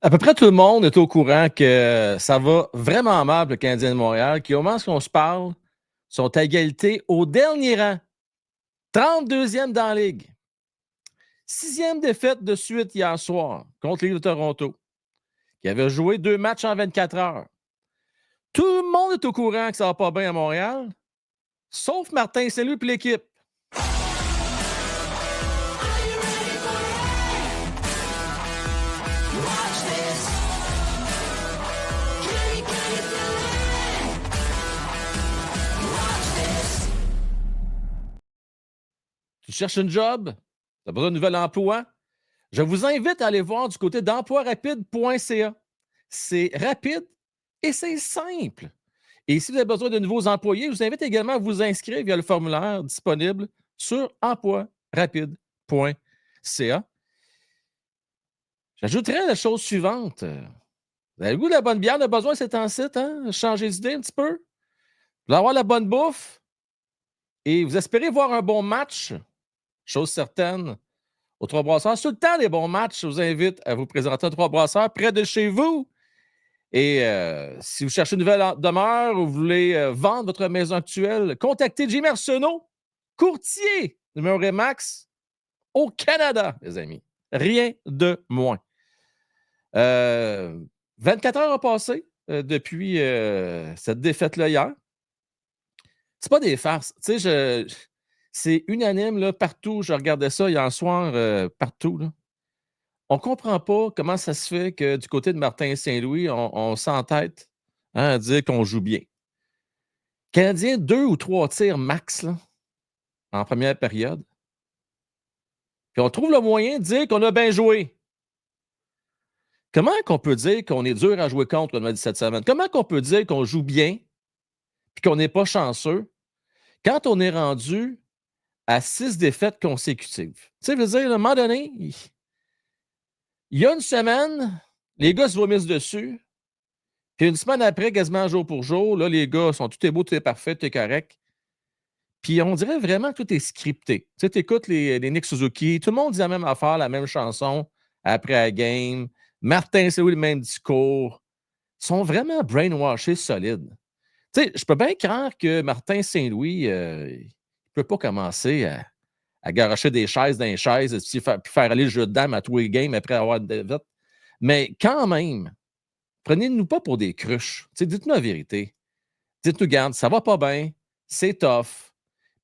À peu près tout le monde est au courant que ça va vraiment mal pour le Canadien de Montréal, qui, au moment où on se parle, sont à égalité au dernier rang. 32e dans la Ligue. 6e défaite de suite hier soir contre les de Toronto, qui avait joué 2 matchs en 24 heures. Tout le monde est au courant que ça va pas bien à Montréal, sauf Martin Saint-Louis et l'équipe. Tu cherches un job? Tu as besoin d'un nouvel emploi? Je vous invite à aller voir du côté d'emploirapide.ca. C'est rapide et c'est simple. Et si vous avez besoin de nouveaux employés, je vous invite également à vous inscrire via le formulaire disponible sur emploirapide.ca. J'ajouterais la chose suivante. Vous avez le goût de la bonne bière, de besoin c'est en site, hein? Changer d'idée un petit peu. Vous allez avoir la bonne bouffe et vous espérez voir un bon match, chose certaine, aux Trois Brasseurs. Sur le temps des bons matchs, je vous invite à vous présenter à Trois Brasseurs près de chez vous. Et si vous cherchez une nouvelle demeure ou vous voulez vendre votre maison actuelle, contactez Jimmy Arsenault, courtier numéro Remax au Canada, les amis. Rien de moins. 24 heures ont passé depuis cette défaite-là hier. C'est pas des farces. Tu sais, c'est unanime là, partout. Je regardais ça hier soir, partout. Là. On ne comprend pas comment ça se fait que du côté de Martin Saint-Louis, on s'entête à dire qu'on joue bien. Canadien, 2 ou 3 tirs max là, en première période. Puis on trouve le moyen de dire qu'on a bien joué. Comment qu'on peut dire qu'on est dur à jouer contre, comme on a dit cette semaine? Comment qu'on peut dire qu'on joue bien et qu'on n'est pas chanceux quand on est rendu à 6 défaites consécutives? Tu sais, je veux dire, à un moment donné, il y a une semaine, les gars se vomissent dessus. Puis une semaine après, quasiment jour pour jour, là, les gars sont tout est beau, tout est parfait, tout est correct. Puis on dirait vraiment que tout est scripté. Tu sais, tu écoutes les Nick Suzuki, tout le monde dit la même affaire, la même chanson après la game. Martin Saint-Louis, le même discours. Ils sont vraiment brainwashés solides. Tu sais, je peux bien croire que Martin Saint-Louis, il ne peut pas commencer à garocher des chaises dans les chaises puis faire aller le jeu de dames à tous les games après avoir une défaite. Mais quand même, prenez-nous pas pour des cruches. Tu sais, dites-nous la vérité. Dites-nous, garde, ça va pas bien, c'est tough.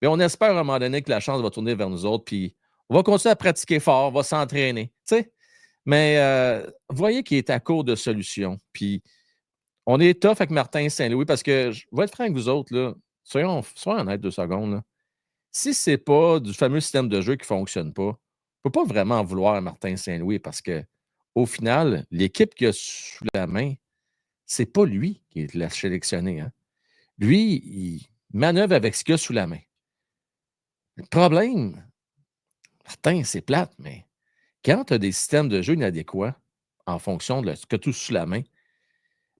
Mais on espère à un moment donné que la chance va tourner vers nous autres, puis on va continuer à pratiquer fort, on va s'entraîner. Tu sais? Mais vous voyez qu'il est à court de solutions. Puis on est tough avec Martin Saint-Louis parce que je vais être franc avec vous autres, là, soyons honnêtes 2 secondes. Là. Si c'est pas du fameux système de jeu qui ne fonctionne pas, on ne peut pas vraiment en vouloir à Martin Saint-Louis parce que au final, l'équipe qu'il a sous la main, c'est pas lui qui l'a sélectionné. Hein. Lui, il manœuvre avec ce qu'il a sous la main. Le problème, Martin, c'est plate, mais quand tu as des systèmes de jeu inadéquats en fonction de ce que tu as sous la main,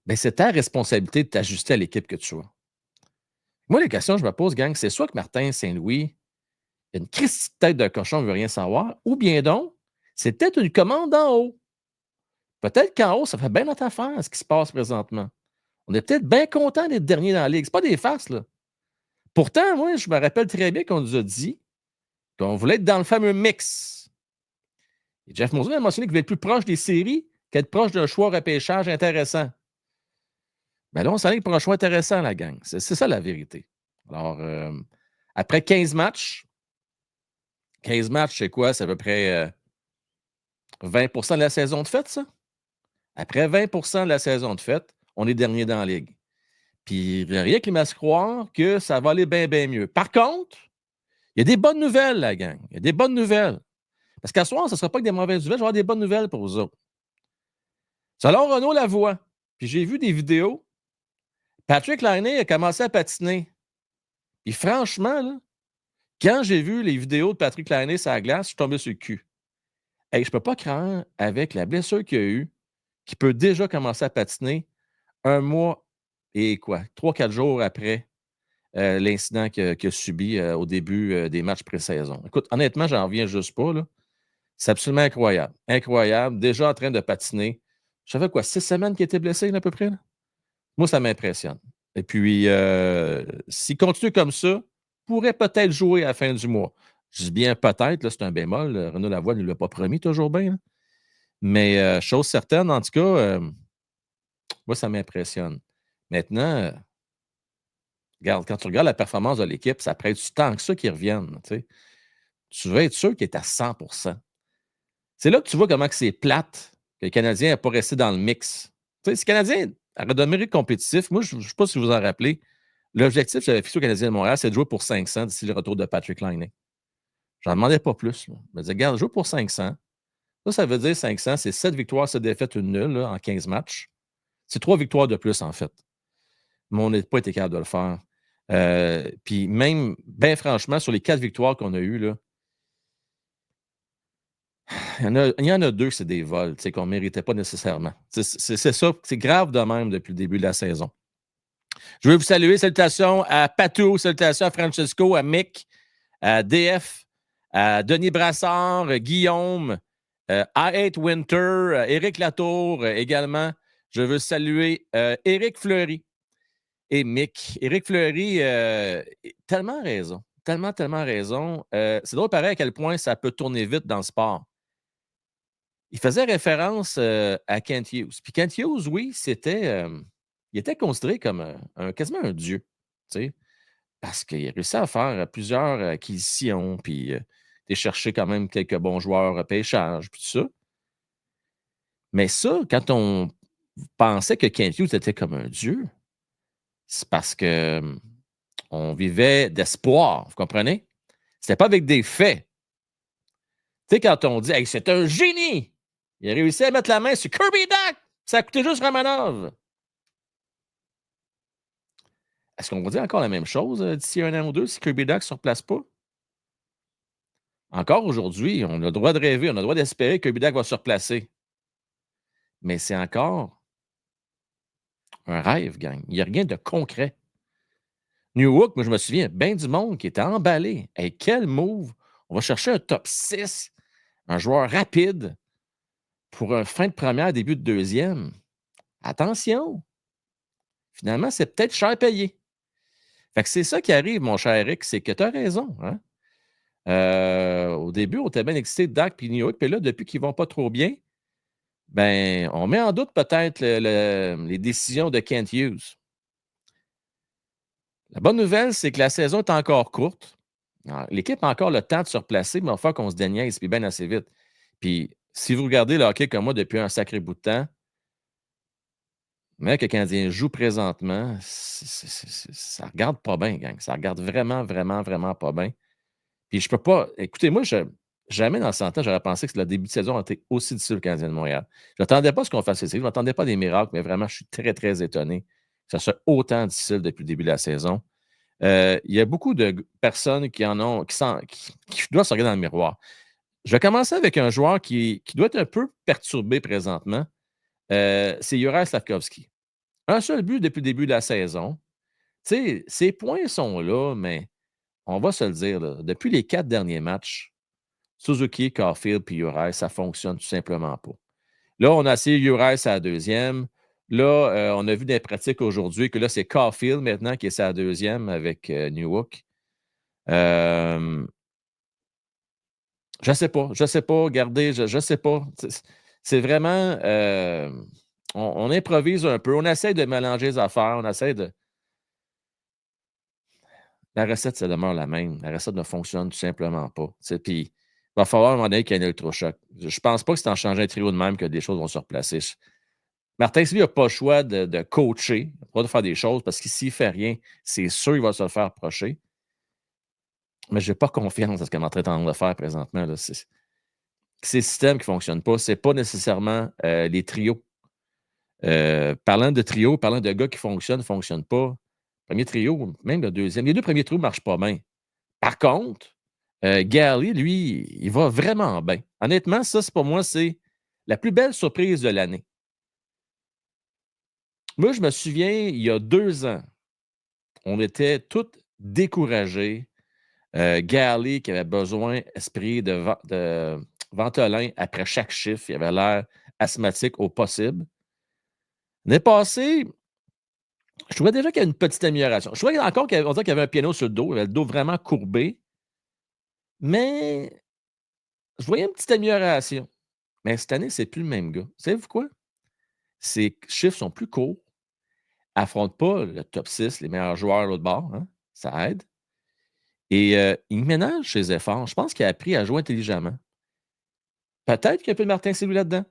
ben c'est ta responsabilité de t'ajuster à l'équipe que tu as. Moi, les questions que je me pose, gang, c'est soit que Martin Saint-Louis a une crise de tête de cochon, ne veut rien savoir, ou bien donc, c'est peut-être une commande en haut. Peut-être qu'en haut, ça fait bien notre affaire, ce qui se passe présentement. On est peut-être bien content d'être dernier dans la ligue. C'est pas des farces, là. Pourtant, moi, je me rappelle très bien qu'on nous a dit qu'on voulait être dans le fameux mix. Et Jeff Molson a mentionné qu'il voulait être plus proche des séries qu'être proche d'un choix repêchage intéressant. Ben là, on s'en est pour un choix intéressant, la gang. C'est ça la vérité. Alors, après 15 matchs, c'est quoi? C'est à peu près 20 de la saison de fête, ça? Après 20 de la saison de fête, on est dernier dans la ligue. Puis, il n'y a rien qui me laisse croire que ça va aller bien, bien mieux. Par contre, il y a des bonnes nouvelles, la gang. Il y a des bonnes nouvelles. Parce qu'à soir, ce ne sera pas que des mauvaises nouvelles, je vais avoir des bonnes nouvelles pour vous autres. Selon Renaud Lavoie, puis j'ai vu des vidéos, Patrick Laine a commencé à patiner. Et franchement, là, quand j'ai vu les vidéos de Patrick Laine sur la glace, je suis tombé sur le cul. Hey, je ne peux pas craindre, avec la blessure qu'il a eue, qu'il peut déjà commencer à patiner 1 mois et quoi, 3-4 jours après l'incident qu'il a subi au début des matchs pré-saison. Écoute, honnêtement, j'en reviens juste pas. Là. C'est absolument incroyable. Incroyable. Déjà en train de patiner. ça fait quoi, 6 semaines qu'il était blessé, là, à peu près? Là? Moi, ça m'impressionne. Et puis, s'il continue comme ça, pourrait peut-être jouer à la fin du mois. Je dis bien peut-être, là, c'est un bémol. Renaud Lavoie ne l'a pas promis toujours bien. Là. Mais chose certaine, en tout cas, moi, ça m'impressionne. Maintenant, regarde, quand tu regardes la performance de l'équipe, ça prête du temps que ça qu'ils reviennent. Tu sais. Tu veux être sûr qu'il est à 100. C'est là que tu vois comment que c'est plate que le Canadien n'a pas resté dans le mix. Tu sais, si le Canadien aurait demeuré compétitif, moi, je ne sais pas si vous vous en rappelez, l'objectif que j'avais fixé au Canadien de Montréal, c'est de jouer pour 500 d'ici le retour de Patrick Laine. Je n'en demandais pas plus. Là. Je me disais, regarde, joue pour 500. Ça veut dire 500, c'est 7 victoires, 7 défaites, une nulle là, en 15 matchs. C'est 3 victoires de plus, en fait. Mais on n'a pas été capable de le faire. Puis même, bien franchement, sur les 4 victoires qu'on a eues, là, il y en a 2 c'est des vols qu'on ne méritait pas nécessairement. C'est ça, c'est grave de même depuis le début de la saison. Je veux vous saluer. Salutations à Patou, salutations à Francesco, à Mick, à DF, à Denis Brassard, Guillaume, I Hate Winter, Éric Latour également. Je veux saluer Éric Fleury et Mick. Éric Fleury, tellement raison. Tellement, tellement raison. C'est drôle pareil à quel point ça peut tourner vite dans le sport. Il faisait référence à Kent Hughes. Puis Kent Hughes, oui, il était considéré comme quasiment un dieu, tu sais, parce qu'il a réussi à faire plusieurs acquisitions, puis il a cherché quand même quelques bons joueurs à pêchage, puis tout ça. Mais ça, quand on pensait que Kent Hughes était comme un dieu, c'est parce que on vivait d'espoir, vous comprenez? C'était pas avec des faits. Tu sais, quand on dit hey, c'est un génie, il a réussi à mettre la main sur Kirby Duck, ça a coûté juste Romanov. Est-ce qu'on va dire encore la même chose d'ici un an ou deux si Kirby Duck ne se replace pas? Encore aujourd'hui, on a le droit de rêver, on a le droit d'espérer que Kirby Duck va se replacer. Mais c'est encore un rêve, gang. Il n'y a rien de concret. New York, moi, je me souviens, bien du monde qui était emballé. Hey, quel move! On va chercher un top 6, un joueur rapide pour un fin de première, début de deuxième. Attention! Finalement, c'est peut-être cher payé. Fait que c'est ça qui arrive, mon cher Eric, c'est que tu as raison. Hein? Au début, on était bien excité de Dak et New York, puis là, depuis qu'ils ne vont pas trop bien, ben, on met en doute peut-être les décisions de Kent Hughes. La bonne nouvelle, c'est que la saison est encore courte. L'équipe a encore le temps de se replacer, mais il va falloir qu'on se déniaise, puis bien assez vite. Puis, si vous regardez le hockey comme moi depuis un sacré bout de temps, mais que le Canadien joue présentement, ça regarde pas bien, gang. Ça regarde vraiment, vraiment, vraiment pas bien. Puis je peux pas. Écoutez, moi, jamais dans 100 ans, j'aurais pensé que le début de saison a été aussi difficile au Canadien de Montréal. Je n'attendais pas ce qu'on fasse ici. Je ne m'attendais pas des miracles, mais vraiment, je suis très, très étonné que ça soit autant difficile depuis le début de la saison. Il y a beaucoup de personnes qui en ont, qui doivent se regarder dans le miroir. Je vais commencer avec un joueur qui doit être un peu perturbé présentement. C'est Juraj Slavkovski. Un seul but depuis le début de la saison. Tu sais, ses points sont là, mais on va se le dire, là, depuis les 4 derniers matchs, Suzuki, Caulfield puis Uri, ça ne fonctionne tout simplement pas. Là, on a essayé Uri à la deuxième. Là, on a vu des pratiques aujourd'hui que là, c'est Caulfield maintenant qui est sa deuxième avec Newhook. Je ne sais pas. Je ne sais pas. Regardez, je ne sais pas. C'est vraiment. On improvise un peu. On essaie de mélanger les affaires. On essaie de. La recette, ça demeure la même. La recette ne fonctionne tout simplement pas. Puis, il va falloir à un moment donné qu'il y ait un électrochoc. Je ne pense pas que c'est en changeant un trio de même que des choses vont se replacer. Martin, s'il n'a pas le choix de coacher, pas de faire des choses, parce que s'il ne fait rien, c'est sûr qu'il va se le faire reprocher. Mais je n'ai pas confiance dans ce qu'on est en train de faire présentement. Là. C'est le système qui ne fonctionne pas. Ce n'est pas nécessairement les trios. Parlant de trio, parlant de gars qui ne fonctionnent pas. Premier trio, même le deuxième. Les deux premiers trios ne marchent pas bien. Par contre, Gally, lui, il va vraiment bien. Honnêtement, ça, pour moi, c'est la plus belle surprise de l'année. Moi, je me souviens, il y a 2 ans, on était tous découragés. Gally qui avait besoin, esprit de Ventolin après chaque chiffre, il avait l'air asthmatique au possible. L'année passée, je trouvais déjà qu'il y a une petite amélioration. Je trouvais encore qu'on dirait qu'il y avait un piano sur le dos. Il avait le dos vraiment courbé. Mais je voyais une petite amélioration. Mais cette année, c'est plus le même gars. Savez-vous quoi? Ses chiffres sont plus courts. Affronte pas le top 6, les meilleurs joueurs de l'autre bord, hein, ça aide. Et il ménage ses efforts. Je pense qu'il a appris à jouer intelligemment. Peut-être qu'il y a un peu de Martin Saint-Louis là-dedans.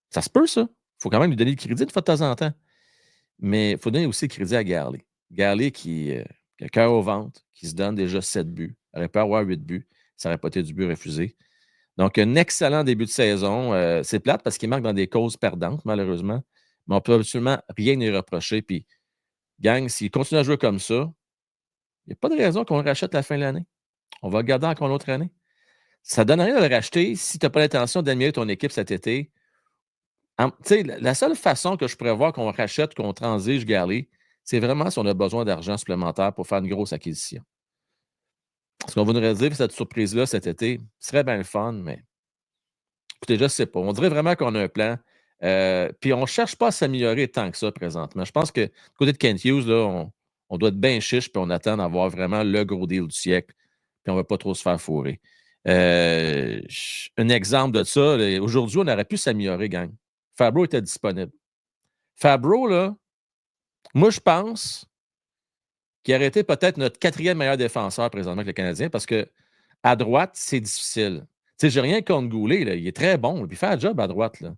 Ça se peut, ça. Il faut quand même lui donner le crédit une fois de temps en temps. Mais il faut donner aussi le crédit à Garley. Garley qui a le cœur au ventre, qui se donne déjà 7 buts. Il aurait pu avoir 8 buts. Ça n'aurait pas été du but refusé. Donc, un excellent début de saison. C'est plate parce qu'il marque dans des causes perdantes, malheureusement. Mais on peut absolument rien lui reprocher. Puis, gang, s'il continue à jouer comme ça, il n'y a pas de raison qu'on le rachète à la fin de l'année. On va le garder encore l'autre année. Ça ne donne rien de le racheter si tu n'as pas l'intention d'admirer ton équipe cet été. La seule façon que je pourrais voir qu'on rachète, qu'on transige Garley, c'est vraiment si on a besoin d'argent supplémentaire pour faire une grosse acquisition. Ce qu'on va nous réserver cette surprise-là cet été, ce serait bien le fun, mais écoutez, je ne sais pas. On dirait vraiment qu'on a un plan. Puis on ne cherche pas à s'améliorer tant que ça présentement. Je pense que du côté de Kent Hughes, là, on doit être bien chiche, puis on attend d'avoir vraiment le gros deal du siècle, puis on ne va pas trop se faire fourrer. Un exemple de ça, aujourd'hui, on aurait pu s'améliorer, gang. Fabro était disponible. Fabro, là, moi, je pense qu'il aurait été peut-être notre 4e meilleur défenseur présentement avec le Canadien parce que à droite, c'est difficile. Tu sais, j'ai rien contre Goulet, là, il est très bon, puis il fait un job à droite, là.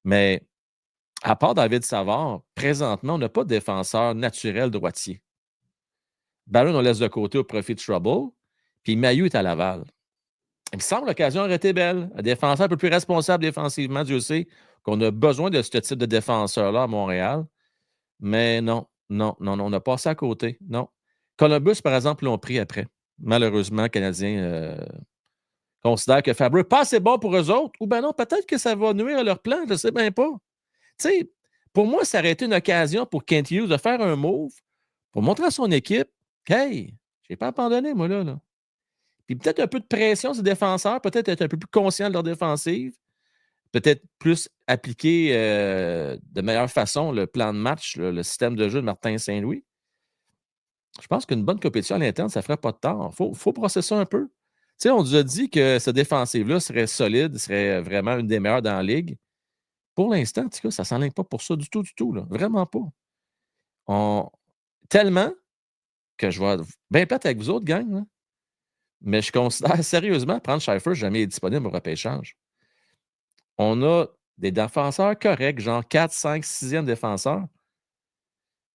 Mais à part David Savard, présentement, on n'a pas de défenseur naturel droitier. Barron, on laisse de côté au profit de Trouble, puis Mailloux est à Laval. Il me semble que l'occasion aurait été belle. Un défenseur un peu plus responsable défensivement, Dieu sait qu'on a besoin de ce type de défenseur-là à Montréal. Mais non, non, non, non, on a passé à côté. Non. Columbus, par exemple, l'ont pris après. Malheureusement, le Canadien considère que Fabre n'est pas assez bon pour eux autres. Ou bien non, peut-être que ça va nuire à leur plan, je ne sais bien pas. Tu sais, pour moi, ça aurait été une occasion pour Kent Hughes de faire un move pour montrer à son équipe qu'Hey, je n'ai pas abandonné, moi, là. Puis peut-être un peu de pression sur les défenseurs, peut-être être un peu plus conscient de leur défensive, peut-être plus appliquer de meilleure façon le plan de match, le système de jeu de Martin Saint-Louis. Je pense qu'une bonne compétition à l'interne, ça ne ferait pas de tort. Il faut processer un peu. Tu sais, on nous a dit que cette défensive-là serait solide, serait vraiment une des meilleures dans la ligue. Pour l'instant, en tout cas, ça ne s'enligne pas pour ça du tout. Là. Vraiment pas. Tellement que je vais être bien plate avec vous autres, gang, là, mais je considère sérieusement prendre Schaeffer jamais disponible au repêchage. On a des défenseurs corrects, genre 4, 5, 6e défenseurs.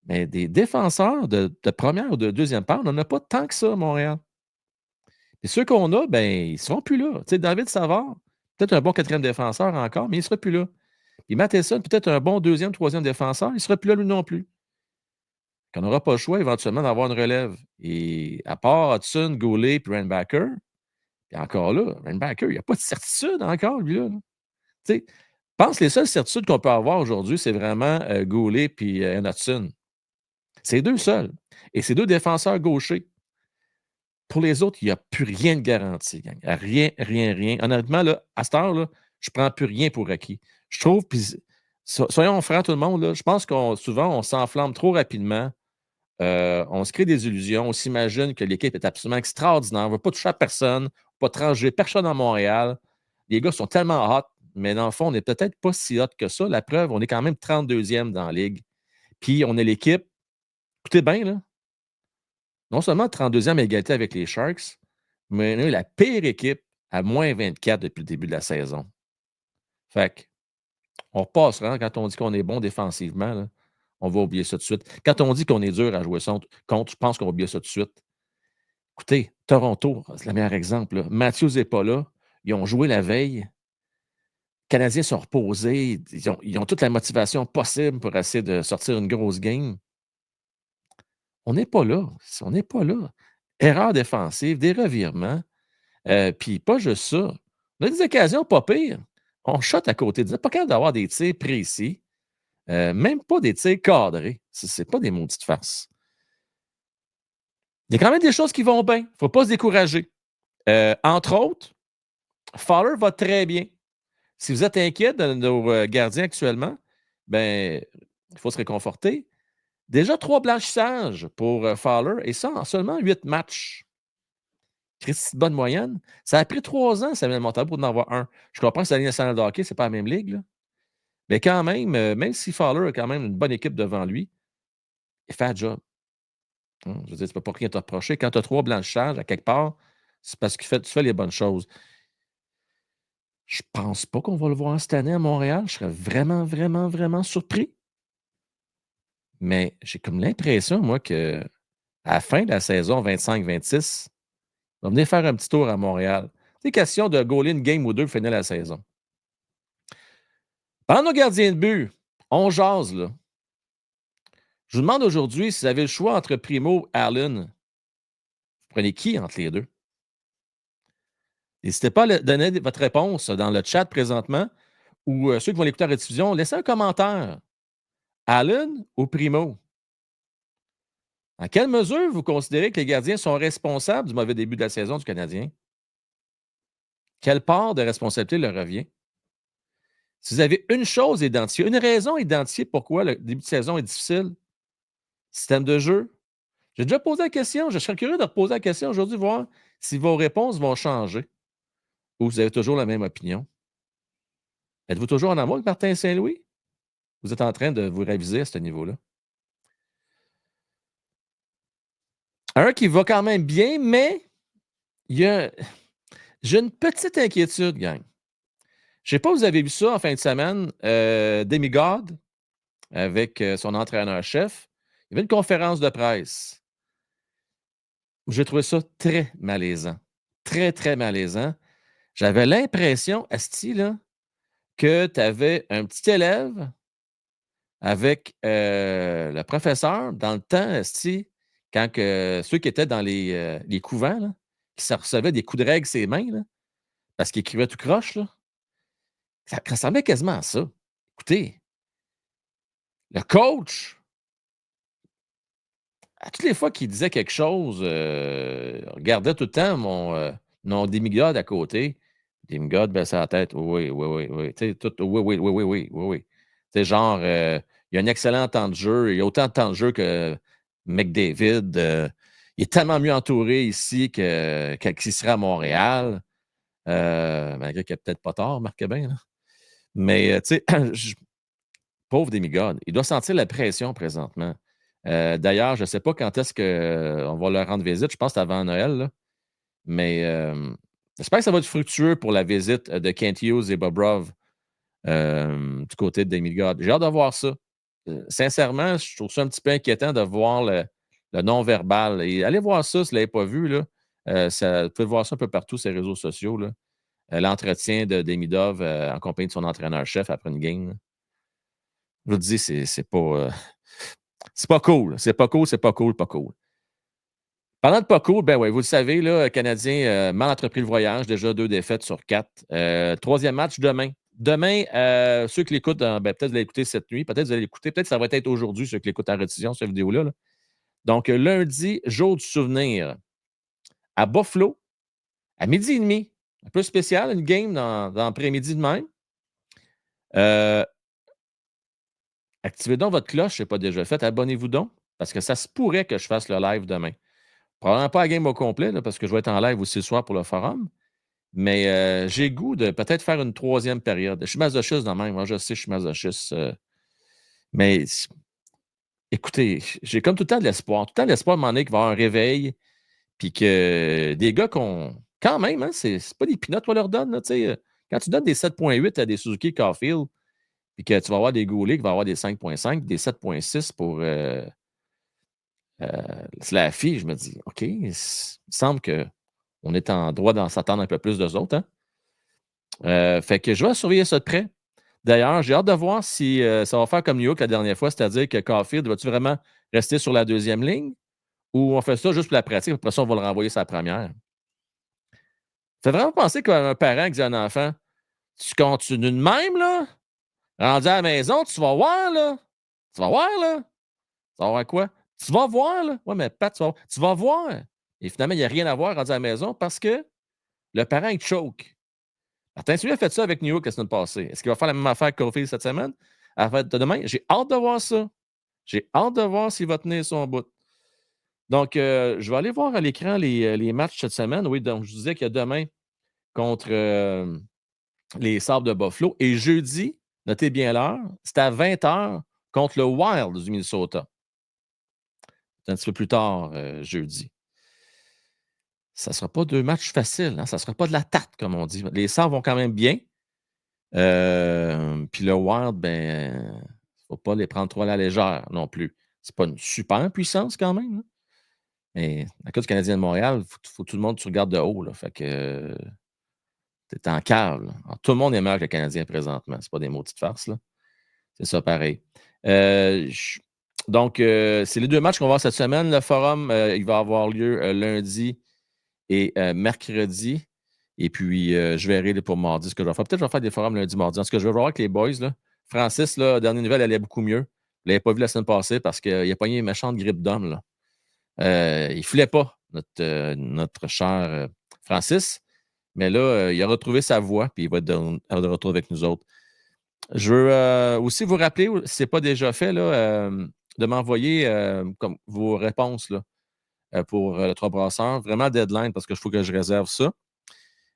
Mais des défenseurs de première ou de deuxième part, on n'en a pas tant que ça à Montréal. Et ceux qu'on a, ben, ils ne seront plus là. Tu sais, David Savard, peut-être un bon 4e défenseur encore, mais il ne sera plus là. Puis Matheson, peut-être un bon 2e, 3e défenseur, il ne sera plus là lui non plus. On n'aura pas le choix éventuellement d'avoir une relève. Et à part Hudson, Goulet et Randbacker, puis encore là, Randbacker, il n'y a pas de certitude encore, lui-là. Là. Tu sais, je pense que les seules certitudes qu'on peut avoir aujourd'hui, c'est vraiment Goulet et Hudson. C'est deux seuls. Et c'est deux défenseurs gauchers. Pour les autres, il n'y a plus rien de garanti, gang. Rien, rien, rien. Honnêtement, là, à cette heure, là, je ne prends plus rien pour acquis. Je trouve, puis soyons francs, tout le monde, là, je pense qu'on souvent, on s'enflamme trop rapidement. On se crée des illusions. On s'imagine que l'équipe est absolument extraordinaire. On ne va pas toucher à personne. On ne va pas trancher personne à Montréal. Les gars sont tellement hot, mais dans le fond, on n'est peut-être pas si hot que ça. La preuve, on est quand même 32e dans la ligue. Puis on est l'équipe. Écoutez bien, là. Non seulement 32e à égalité avec les Sharks, mais on a eu la pire équipe à moins 24 depuis le début de la saison. Fait on repassera quand on dit qu'on est bon défensivement. Là, on va oublier ça tout de suite. Quand on dit qu'on est dur à jouer contre, je pense qu'on va oublier ça tout de suite. Écoutez, Toronto, c'est le meilleur exemple. Là. Matthews n'est pas là. Ils ont joué la veille. Les Canadiens sont reposés. Ils ont toute la motivation possible pour essayer de sortir une grosse game. On n'est pas là. On n'est pas là. Erreur défensive, des revirements. Puis pas juste ça. On a des occasions pas pires. On shot à côté. On n'est pas capable d'avoir des tirs précis. Même pas des tirs cadrés. C'est pas des maudites farces. Il y a quand même des choses qui vont bien. Il ne faut pas se décourager. Entre autres, Fowler va très bien. Si vous êtes inquiet de nos gardiens actuellement, ben Il faut se réconforter. Déjà 3 blanchissages pour Fowler et ça en seulement 8 matchs. Christy de bonne moyenne. Ça a pris 3 ans, Samuel Montembeault, d'en avoir un. Je comprends que c'est la Ligue nationale de hockey, c'est pas la même ligue, là. Mais quand même si Fowler a quand même une bonne équipe devant lui, il fait la job. Je veux dire, tu peux pas rien te reprocher. Quand tu as 3 blanchissages à quelque part, c'est parce que tu fais les bonnes choses. Je pense pas qu'on va le voir cette année à Montréal. Je serais vraiment, vraiment, vraiment surpris. Mais j'ai comme l'impression, moi, qu'à la fin de la saison 25-26, il va venir faire un petit tour à Montréal. C'est question de goaler une game ou deux pour finir la saison. Pendant nos gardiens de but, on jase, là. Je vous demande aujourd'hui si vous avez le choix entre Primo et Allen. Vous prenez qui entre les deux? N'hésitez pas à donner votre réponse dans le chat présentement ou ceux qui vont l'écouter en rediffusion. Laissez un commentaire. Allen ou Primo? À quelle mesure vous considérez que les gardiens sont responsables du mauvais début de la saison du Canadien? Quelle part de responsabilité leur revient? Si vous avez une chose identifiée, une raison identifiée pourquoi le début de saison est difficile, système de jeu. J'ai déjà posé la question, je serais curieux de reposer la question aujourd'hui, voir si vos réponses vont changer ou vous avez toujours la même opinion. Êtes-vous toujours en amour avec Martin Saint-Louis? Vous êtes en train de vous réviser à ce niveau-là. Un qui va quand même bien, mais il y a... j'ai une petite inquiétude, gang. Je ne sais pas si vous avez vu ça en fin de semaine, Demigod, avec son entraîneur-chef. Il y avait une conférence de presse. J'ai trouvé ça très malaisant. Très, très malaisant. J'avais l'impression, asti, là, que tu avais un petit élève avec le professeur dans le temps, asti, quand ceux qui étaient dans les couvents, là, qui se recevaient des coups de règle ses mains, là, parce qu'il écrivait tout croche, là, ça ressemblait quasiment à ça. Écoutez, le coach, à toutes les fois qu'il disait quelque chose, regardait tout le temps mon Demigod à côté. Demigod baissait la tête. Oui, oui, oui, oui. Tu sais, tout, oui, oui, oui, oui, oui, oui, oui. Tu sais, genre, il a un excellent temps de jeu. Il a autant de temps de jeu que McDavid. Il est tellement mieux entouré ici qu'il serait à Montréal. Malgré qu'il a peut-être pas tort, Marc Québin. Là. Mais, tu sais, pauvre Demigod, il doit sentir la pression présentement. D'ailleurs, je ne sais pas quand est-ce qu'on va leur rendre visite. Je pense que c'est avant Noël. Là. Mais j'espère que ça va être fructueux pour la visite de Kent Hughes et Bobrov du côté de Demigod. J'ai hâte de voir ça. Sincèrement, je trouve ça un petit peu inquiétant de voir le non-verbal. Et allez voir ça si vous ne l'avez pas vu. Là. Vous pouvez voir ça un peu partout sur les réseaux sociaux. Là. L'entretien de Demidov en compagnie de son entraîneur-chef après une game. Là. Je vous le dis, c'est pas. C'est pas cool. C'est pas cool, c'est pas cool, pas cool. Parlant de pas cool, ben oui, vous le savez, là, Canadien mal entrepris le voyage, déjà 2 défaites sur 4. Troisième match demain. Demain, ceux qui l'écoutent, peut-être vous allez l'écouter cette nuit, peut-être vous allez l'écouter, peut-être ça va être aujourd'hui, ceux qui l'écoutent en rediffusion, cette vidéo-là. Là. Donc, lundi, jour du souvenir, à Buffalo, à 12h30. Un peu spécial, une game dans l'après-midi de même. Activez donc votre cloche, ce n'est pas déjà fait. Abonnez-vous donc, parce que ça se pourrait que je fasse le live demain. Probablement pas la game au complet, là, parce que je vais être en live aussi ce soir pour le forum. Mais j'ai goût de peut-être faire une troisième période. Je suis masochiste dans même. Moi, je sais, je suis masochiste. Mais écoutez, j'ai comme tout le temps de l'espoir. Tout le temps de l'espoir, à un moment donné, qu'il va y avoir un réveil. Puis que des gars qu'on. Quand même, hein, c'est pas des pinottes qu'on leur donne. Là, quand tu donnes des 7,8 à des Suzuki Caulfield, puis que tu vas avoir des Goulet qui vont avoir des 5,5, des 7,6 pour Slaffy, je me dis, OK, il semble qu'on est en droit d'en s'attendre un peu plus d'eux autres. Hein? Fait que je vais surveiller ça de près. D'ailleurs, j'ai hâte de voir si ça va faire comme New York la dernière fois, c'est-à-dire que Caulfield, va-tu vraiment rester sur la deuxième ligne ou on fait ça juste pour la pratique, après ça, on va le renvoyer sur la première? Ça fait vraiment penser qu'un parent qui dit à un enfant, tu continues de même, là, rendu à la maison, tu vas voir, là. Tu vas voir, là. Tu vas voir quoi? Tu vas voir, là. Ouais, mais Pat, tu vas voir. Et finalement, il n'y a rien à voir rendu à la maison parce que le parent, il choke. Martin Saint-Louis a fait ça avec New York la semaine passée. Est-ce qu'il va faire la même affaire que Caulfield cette semaine? à la fête de demain. J'ai hâte de voir ça. J'ai hâte de voir s'il va tenir son bout. Donc, je vais aller voir à l'écran les matchs cette semaine. Oui, donc je disais qu'il y a demain contre, les Sabres de Buffalo et jeudi, notez bien l'heure, c'est à 20h contre le Wild du Minnesota. C'est un petit peu plus tard, jeudi. Ça ne sera pas 2 matchs faciles, hein, ça ne sera pas de la tarte, comme on dit. Les Sabres vont quand même bien. Puis le Wild, ben, il ne faut pas les prendre trop à la légère non plus. C'est pas une super puissance quand même, hein, mais à cause du Canadien de Montréal, faut tout le monde que tu regardes de haut, là. Fait que tu es en cave, là. Alors, tout le monde est meilleur que le Canadien présentement. C'est pas des maudites farces, là. C'est ça pareil. J donc, c'est les 2 matchs qu'on va voir cette semaine. Le forum, il va avoir lieu, lundi et mercredi. Et puis, je verrai là, pour mardi ce que je vais faire. Peut-être que je vais faire des forums lundi, mardi. En tout cas, je vais voir avec les boys. Là. Francis, là, dernière nouvelle, allait beaucoup mieux. Je ne l'avais pas vu la semaine passée parce qu'il a pogné une méchante grippe d'homme. Là. Il ne filait pas, notre cher Francis. Mais là, il a retrouvé sa voix, puis il va être de retour avec nous autres. Je veux aussi vous rappeler, si ce n'est pas déjà fait, là, de m'envoyer comme vos réponses là, pour le 3 brasseurs. Vraiment deadline parce qu'il faut que je réserve ça.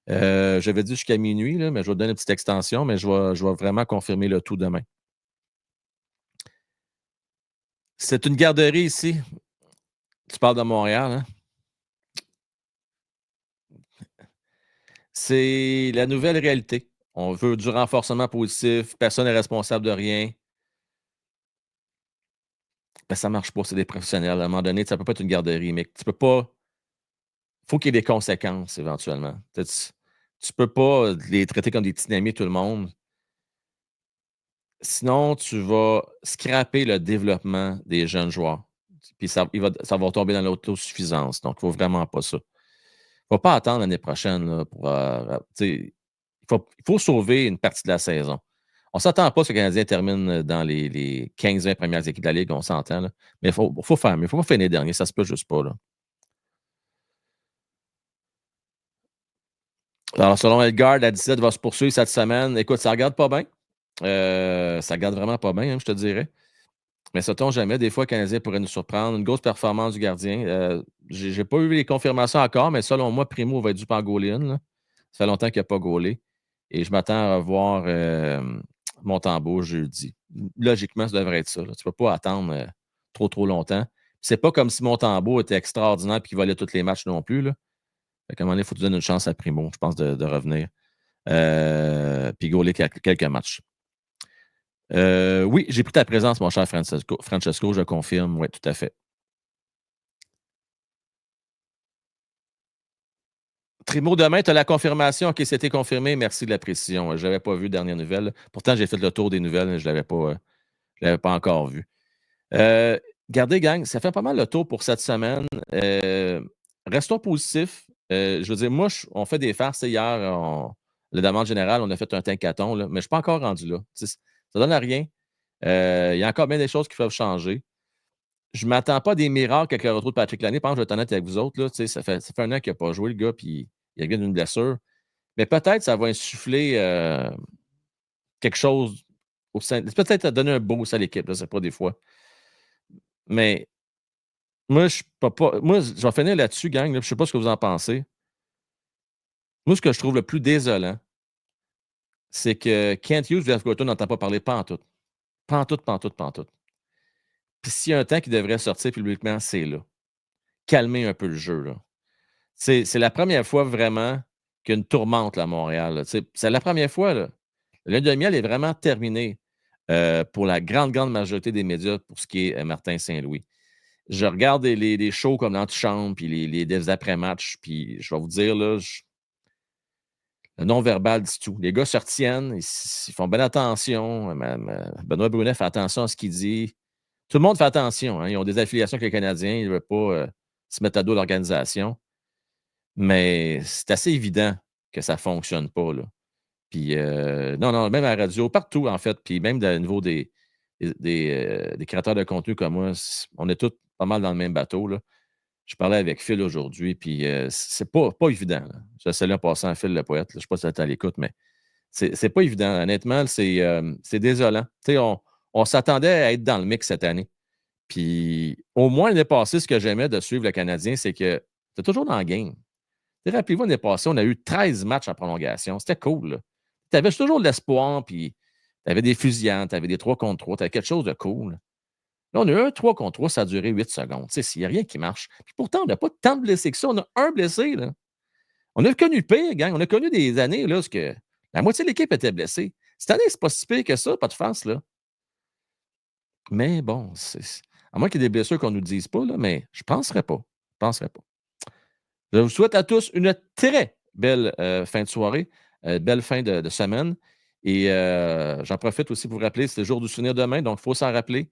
J'avais dit jusqu'à minuit, là, mais je vais te donner une petite extension, mais je vais vraiment confirmer le tout demain. C'est une garderie ici. Tu parles de Montréal, hein? C'est la nouvelle réalité. On veut du renforcement positif, personne n'est responsable de rien. Ben, ça ne marche pas, c'est des professionnels. À un moment donné, ça ne peut pas être une garderie, mais tu peux pas. Il faut qu'il y ait des conséquences éventuellement. Tu ne peux pas les traiter comme des petits amis, tout le monde. Sinon, tu vas scraper le développement des jeunes joueurs. Puis ça va tomber dans l'autosuffisance. Donc, il ne faut vraiment pas ça. Il ne faut pas attendre l'année prochaine là, pour. Il faut sauver une partie de la saison. On ne s'attend pas à ce que le Canadien termine dans les 15-20 premières équipes de la Ligue, on s'entend. Là. Mais il faut faire mieux. Il ne faut pas finir dernier. Ça ne se peut juste pas. Là. Alors, selon Elgard, la 17 va se poursuivre cette semaine. Écoute, ça ne regarde pas bien. Ça ne regarde vraiment pas bien, hein, je te dirais. Mais sait-on jamais, des fois, le Canadien pourrait nous surprendre. Une grosse performance du gardien. J'ai pas eu les confirmations encore, mais selon moi, Primo va être dû par goal-in. Là. Ça fait longtemps qu'il n'a pas gaulé. Et je m'attends à revoir Montembeault jeudi. Logiquement, ça devrait être ça. Là. Tu ne peux pas attendre trop longtemps. C'est pas comme si Montembeault était extraordinaire et qu'il volait tous les matchs non plus. Là. Fait qu'à un moment donné, il faut te donner une chance à Primo, je pense, de revenir. Puis gauler quelques matchs. Oui, j'ai pris ta présence, mon cher Francesco, je confirme. Oui, tout à fait. Primo, demain, tu as la confirmation. OK, c'était confirmé. Merci de la précision. Je n'avais pas vu dernière nouvelle. Pourtant, j'ai fait le tour des nouvelles. Je ne l'avais pas encore vu. Regardez, gang, ça fait pas mal le tour pour cette semaine. Restons positifs. Je veux dire, moi, on fait des farces. Hier, la demande générale, on a fait un tankathon, là, mais je ne suis pas encore rendu là. Ça ne donne à rien. Il y a encore bien des choses qui peuvent changer. Je ne m'attends pas à des miracles avec le retour de Patrick Lanier. Par exemple, je vais être honnête avec vous autres. Là, ça fait un an qu'il n'a pas joué, le gars, puis il revient d'une blessure. Mais peut-être ça va insuffler quelque chose au sein. Peut-être donner un boost à l'équipe, je ne sais pas des fois. Mais moi, je peux pas. Moi, je vais finir là-dessus, gang. Là, je ne sais pas ce que vous en pensez. Moi, ce que je trouve le plus désolant, c'est que Kent Hughes, Jeff Gorton n'entend pas parler pantoute. Pantoute, pantoute, pantoute. Puis s'il y a un temps qui devrait sortir publiquement, c'est là. Calmer un peu le jeu, là. C'est la première fois vraiment qu'il y a une tourmente là, à Montréal. Là. C'est la première fois. Là. Le lune de miel est vraiment terminé pour la grande, grande majorité des médias pour ce qui est Martin Saint-Louis. Je regarde les shows comme l'antichambre puis les après-matchs, puis je vais vous dire, là, le non-verbal dit tout. Les gars se retiennent, ils font bien attention. Benoît Brunet fait attention à ce qu'il dit. Tout le monde fait attention. Hein. Ils ont des affiliations avec les Canadiens. Ils ne veulent pas se mettre à dos l'organisation. Mais c'est assez évident que ça ne fonctionne pas. Là. Puis, non, même à la radio, partout, en fait, puis même au niveau des créateurs de contenu comme moi, on est tous pas mal dans le même bateau. Là. Je parlais avec Phil aujourd'hui, puis c'est pas évident. Là. Je salue en passant Phil le poète. Là. Je ne sais pas si tu es à l'écoute, mais c'est pas évident. Honnêtement, c'est désolant. Tu sais, on s'attendait à être dans le mix cette année. Puis, au moins, l'année passée, ce que j'aimais de suivre le Canadien, c'est que tu toujours dans le game. Rappelez-vous, l'année passée, on a eu 13 matchs en prolongation. C'était cool. Tu avais toujours de l'espoir, puis tu avais des fusillants, tu avais des 3 contre 3, tu avais quelque chose de cool. Là, on a eu un 3 contre 3, ça a duré 8 secondes. Il n'y a rien qui marche. Puis pourtant, on n'a pas tant de blessés que ça. On a un blessé. Là. On a connu pire, gang. On a connu des années là, où la moitié de l'équipe était blessée. Cette année, c'est pas si pire que ça, pas de face. Là. Mais bon, à moins qu'il y ait des blessures qu'on ne nous dise pas, là, mais je ne penserais pas. Je penserais pas. Je vous souhaite à tous une très belle fin de soirée, belle fin de semaine. Et j'en profite aussi pour vous rappeler, c'est le jour du souvenir demain, donc il faut s'en rappeler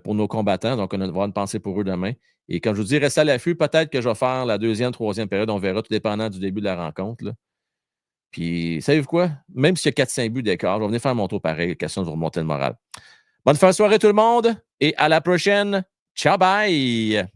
pour nos combattants. Donc, on va avoir une pensée pour eux demain. Et comme je vous dis, restez à l'affût. Peut-être que je vais faire la deuxième, troisième période. On verra, tout dépendant du début de la rencontre. Là. Puis, savez-vous quoi? Même s'il y a 4-5 buts d'écart, je vais venir faire mon tour pareil, question de vous remonter le moral. Bonne fin de soirée tout le monde et à la prochaine. Ciao, bye!